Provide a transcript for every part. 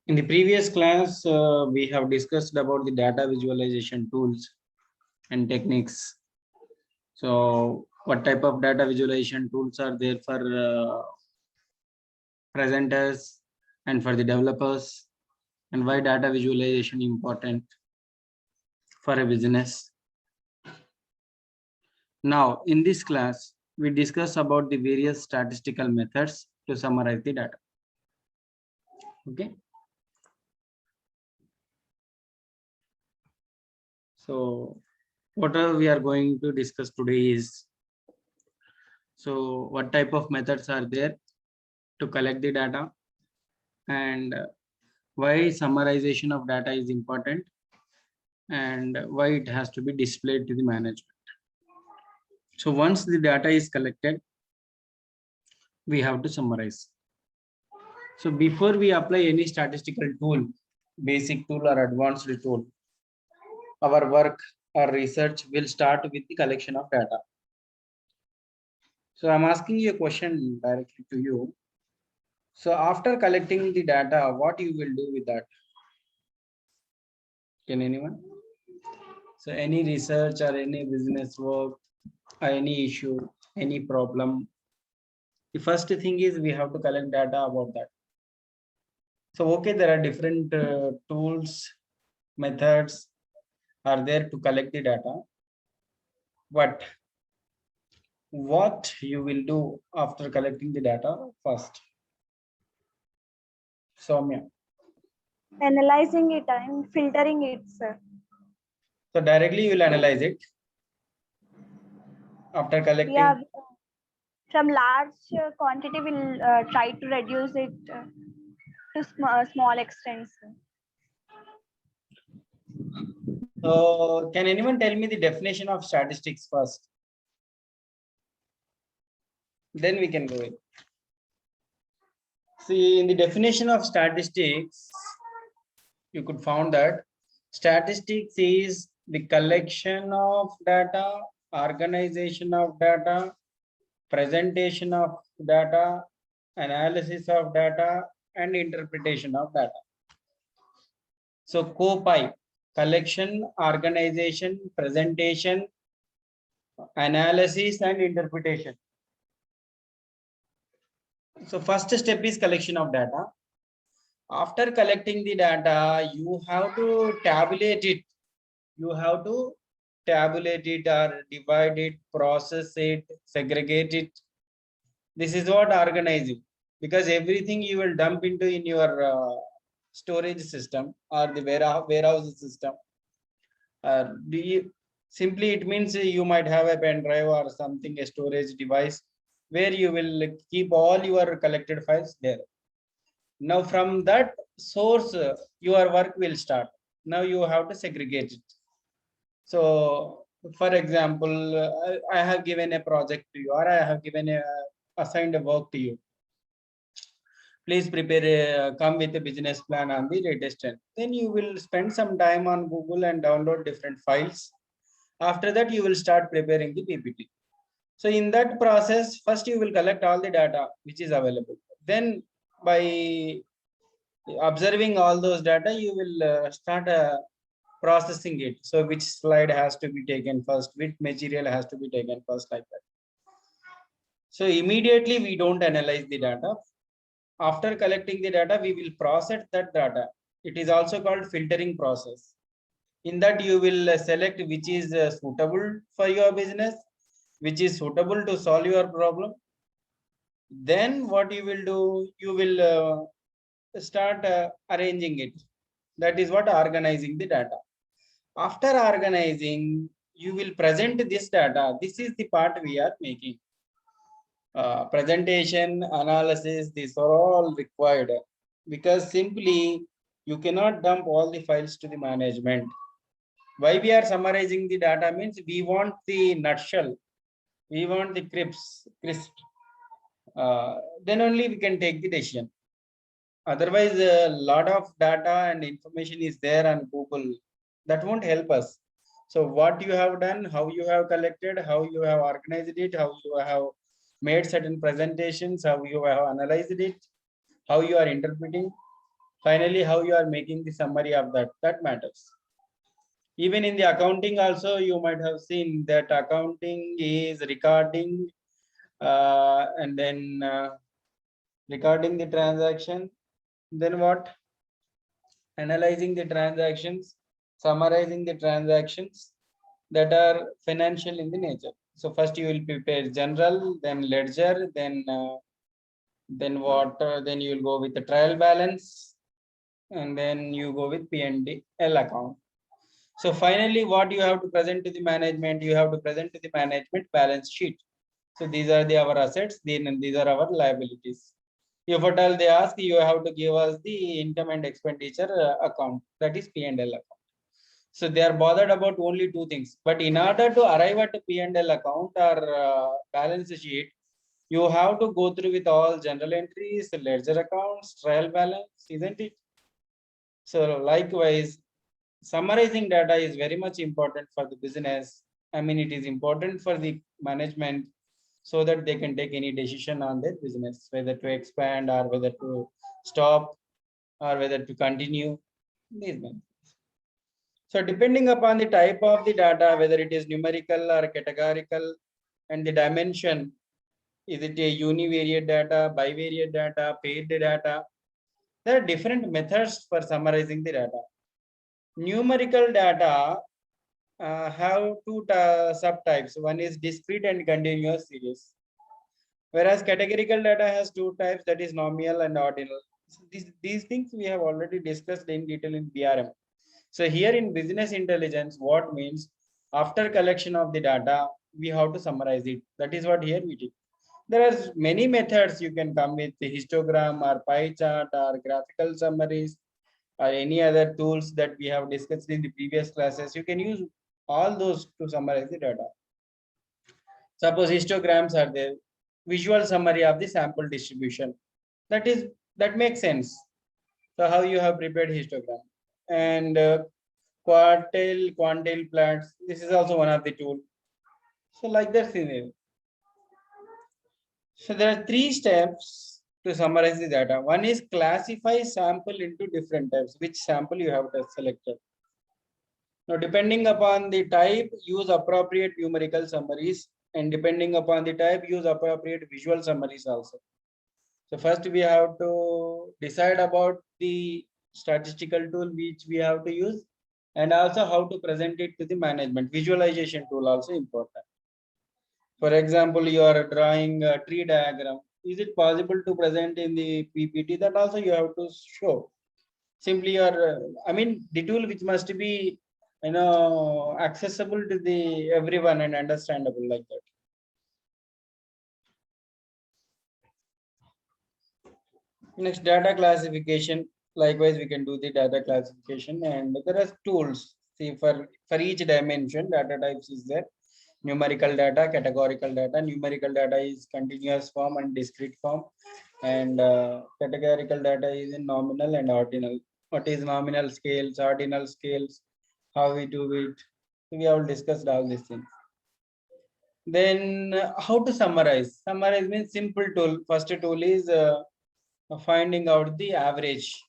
In the previous class, we have discussed about the data visualization tools and techniques. So what type of data visualization tools are there for presenters and for the developers, and why data visualization important for a business. Now, in this class, we discuss about the various statistical methods to summarize the data. Okay. So what we are going to discuss today is, so what type of methods are there to collect the data, and why summarization of data is important, and why it has to be displayed to the management. So once the data is collected, we have to summarize. So before we apply any statistical tool, basic tool or advanced tool, our work or research will start with the collection of data. So I'm asking you a question directly to you. So after collecting the data, what you will do with that? Can anyone? So any research or any business work or any issue, any problem, the first thing is we have to collect data about that. So okay, there are different tools, methods are there to collect the data, but what you will do after collecting the data first? Soumya. Analyzing it and filtering it, sir. So directly you will analyze it after collecting. Yeah, from large quantity we'll try to reduce it to small extent, sir. So can anyone tell me the definition of statistics first? Then we can go in. See, in the definition of statistics, you could found that statistics is the collection of data, organization of data, presentation of data, analysis of data, and interpretation of data. So COPI, collection, organization, presentation, analysis, and interpretation. So first step is collection of data. After collecting the data, you have to tabulate it. You have to tabulate it or divide it, process it, segregate it. This is what organizing, because everything you will dump into in your storage system or the warehouse system. Simply it means you might have a pen drive or something, a storage device where you will keep all your collected files there. Now from that source, your work will start. Now you have to segregate it. So for example, I have given a project to you, or I have given assigned a work to you. Please prepare come with a business plan on the latest trend. Then you will spend some time on Google and download different files. After that, you will start preparing the PPT. So in that process, first you will collect all the data which is available. Then by observing all those data, you will start processing it. So which slide has to be taken first, which material has to be taken first, like that. So immediately we don't analyze the data. After collecting the data, we will process that data. It is also called filtering process. In that you will select which is suitable for your business, which is suitable to solve your problem. Then what you will do, you will start arranging it. That is what organizing the data. After organizing, you will present this data. This is the part we are making. Presentation, analysis, these are all required, because simply you cannot dump all the files to the management. Why we are summarizing the data means we want the nutshell, we want the crisp. Then only we can take the decision. Otherwise, a lot of data and information is there on Google. That won't help us. So what you have done, how you have collected, how you have organized it, how you have made certain presentations, how you have analyzed it, how you are interpreting. Finally, how you are making the summary of that matters. Even in the accounting also, you might have seen that accounting is recording and then recording the transaction. Then what? Analyzing the transactions, summarizing the transactions that are financial in the nature. So first you will prepare general, then ledger, then what? Then you will go with the trial balance, and then you go with P&L account. So finally, what you have to present to the management? You have to present to the management balance sheet. So these are our assets, then these are our liabilities. If at all they ask, you have to give us the income and expenditure account, that is P&L account. So they are bothered about only two things. But in order to arrive at a P&L account or balance sheet, you have to go through with all general entries, ledger accounts, trial balance, isn't it? So likewise, summarizing data is very much important for the business. I mean, it is important for the management so that they can take any decision on their business, whether to expand or whether to stop or whether to continue. These things. So depending upon the type of the data, whether it is numerical or categorical, and the dimension, is it a univariate data, bivariate data, paired data? There are different methods for summarizing the data. Numerical data have two subtypes. One is discrete and continuous series. Whereas categorical data has two types, that is nominal and ordinal. So these things we have already discussed in detail in BRM. So here in business intelligence, what means after collection of the data, we have to summarize it. That is what here we did. There are many methods you can come with, the histogram or pie chart or graphical summaries or any other tools that we have discussed in the previous classes. You can use all those to summarize the data. Suppose histograms are there, visual summary of the sample distribution. That makes sense. So how you have prepared histogram, and quantile plots. This is also one of the tool. So like that scenario. So there are three steps to summarize the data. One is classify sample into different types. Which sample you have to selected. Now, depending upon the type, use appropriate numerical summaries, and depending upon the type, use appropriate visual summaries also. So first we have to decide about the statistical tool which we have to use, and also how to present it to the management. Visualization tool also important. For example, you are drawing a tree diagram. Is it possible to present in the PPT? That also you have to show. Simply I mean, the tool which must be accessible to the everyone and understandable like that. Next, data classification. Likewise, we can do the data classification, and there are tools. See, for each dimension, data types is there. Numerical data, categorical data. Numerical data is continuous form and discrete form, and categorical data is in nominal and ordinal. What is nominal scales, ordinal scales, how we do it? We have discussed all these things. Then how to summarize? Summarize means simple tool. First tool is finding out the average.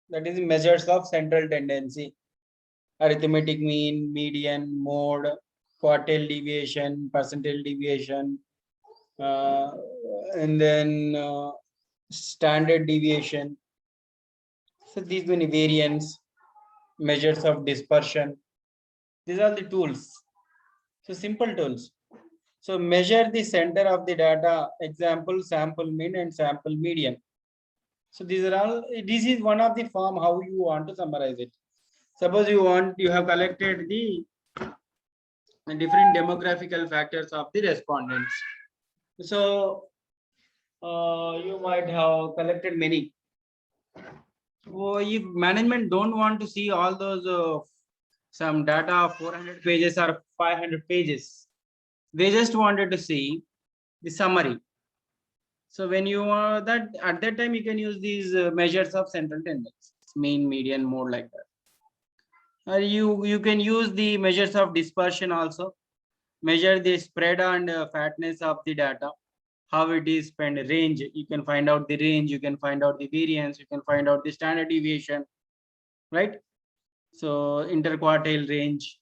That is measures of central tendency, arithmetic mean, median, mode, quartile deviation, percentile deviation, and then standard deviation. So these many variance, measures of dispersion. These are the tools. So simple tools. So measure the center of the data, example, sample mean and sample median. So these are all, this is one of the form how you want to summarize it. Suppose you have collected the different demographical factors of the respondents. So you might have collected many. So if management don't want to see all those some data of 400 pages or 500 pages, they just wanted to see the summary. So when you are that at that time you can use these measures of central tendency, mean, median, mode, like that. Or you can use the measures of dispersion also, measure the spread and fatness of the data. how it is spent, range, you can find out the range, you can find out the variance, you can find out the standard deviation, right? So interquartile range,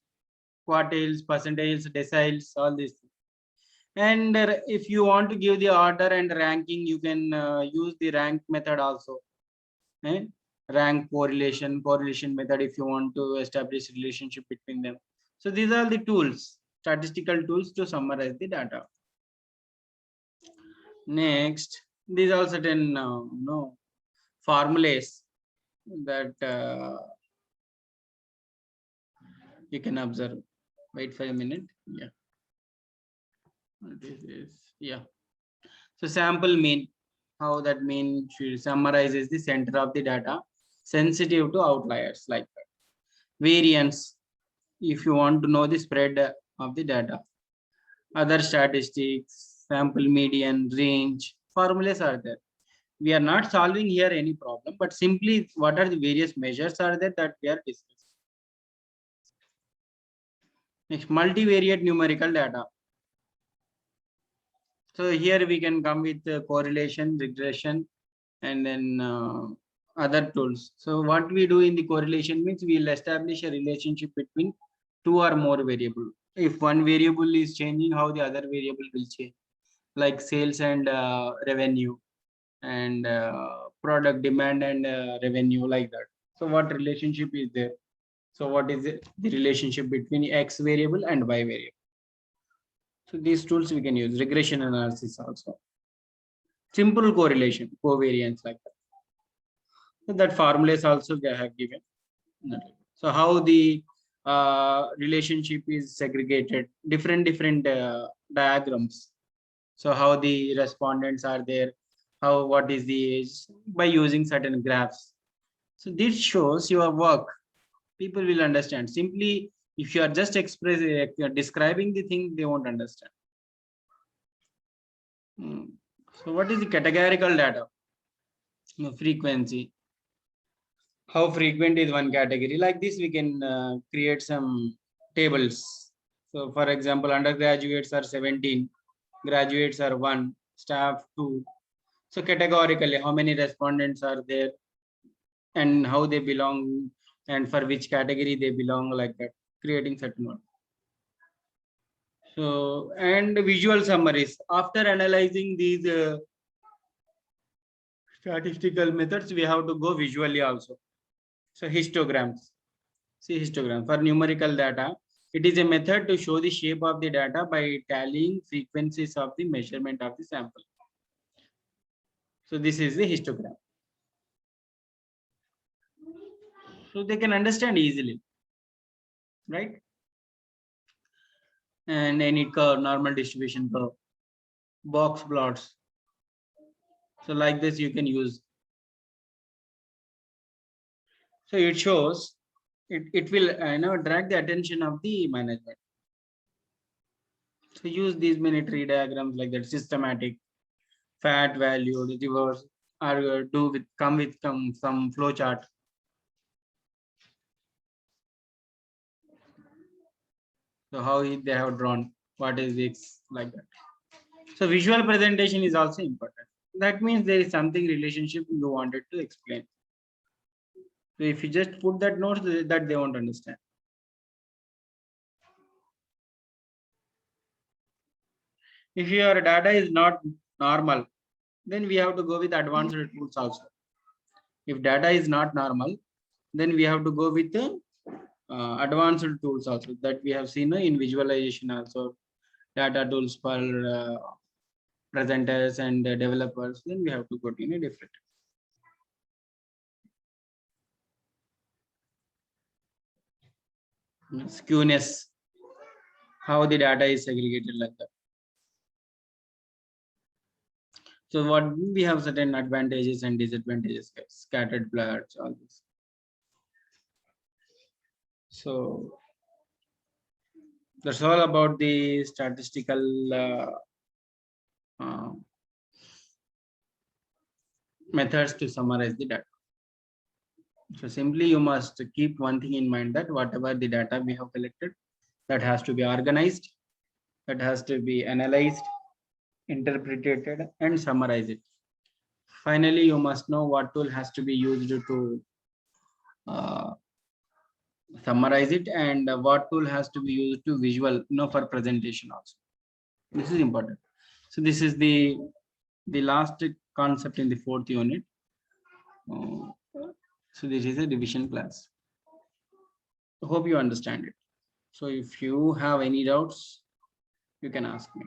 quartiles, percentiles, deciles, all these. And if you want to give the order and ranking, you can use the rank method also. Eh? Rank correlation method if you want to establish relationship between them. So these are the tools, statistical tools to summarize the data. Next, these are certain formulas that you can observe. Wait for a minute. Yeah. This is, yeah. So sample mean, how that mean summarizes the center of the data, sensitive to outliers like that. Variance, if you want to know the spread of the data. Other statistics, sample median, range, formulas are there. We are not solving here any problem, but simply what are the various measures are there that we are discussing. Next, multivariate numerical data. So here we can come with correlation, regression, and then other tools. So what we do in the correlation means we will establish a relationship between two or more variable. If one variable is changing, how the other variable will change, like sales and revenue, and product demand and revenue, like that. So what relationship is there? So what is the relationship between X variable and Y variable? So these tools we can use, regression analysis also. Simple correlation, covariance, like that. So that formulas also they have given. So how the relationship is segregated, different diagrams. So how the respondents are there, how what is the age, by using certain graphs. So this shows your work. People will understand. Simply, if you are just describing the thing, they won't understand. So what is the categorical data? Frequency. How frequent is one category? Like this, we can create some tables. So for example, undergraduates are 17, graduates are 1, staff 2. So categorically, how many respondents are there and how they belong and for which category they belong, like that, creating certain one. So, and visual summaries. After analyzing these statistical methods, we have to go visually also. So histograms. See histogram. For numerical data, it is a method to show the shape of the data by tallying frequencies of the measurement of the sample. So this is the histogram. So they can understand easily, right? And any curve, normal distribution curve, box plots. So like this you can use. So it shows, it will drag the attention of the management. So use these many tree diagrams like that, systematic, fat value, the reverse, or come with some flow chart. So how they have drawn, what is this, like that. So visual presentation is also important. That means there is something relationship you wanted to explain. So if you just put that notes, that they won't understand. If your data is not normal, then we have to go with advanced tools also. If data is not normal, then we have to go with the advanced tools also that we have seen in visualization also, data tools for presenters and developers. Then we have to go to a different. Skewness, how the data is segregated, like that. So what we have certain advantages and disadvantages, scattered plots, all this. So that's all about the statistical methods to summarize the data. So simply you must keep one thing in mind, that whatever the data we have collected, that has to be organized, that has to be analyzed, interpreted and summarize it. Finally, you must know what tool has to be used to summarize it, and what tool has to be used to visual, for presentation also. This is important. So this is the last concept in the fourth unit. So this is a division class. Hope you understand it. So if you have any doubts, you can ask me.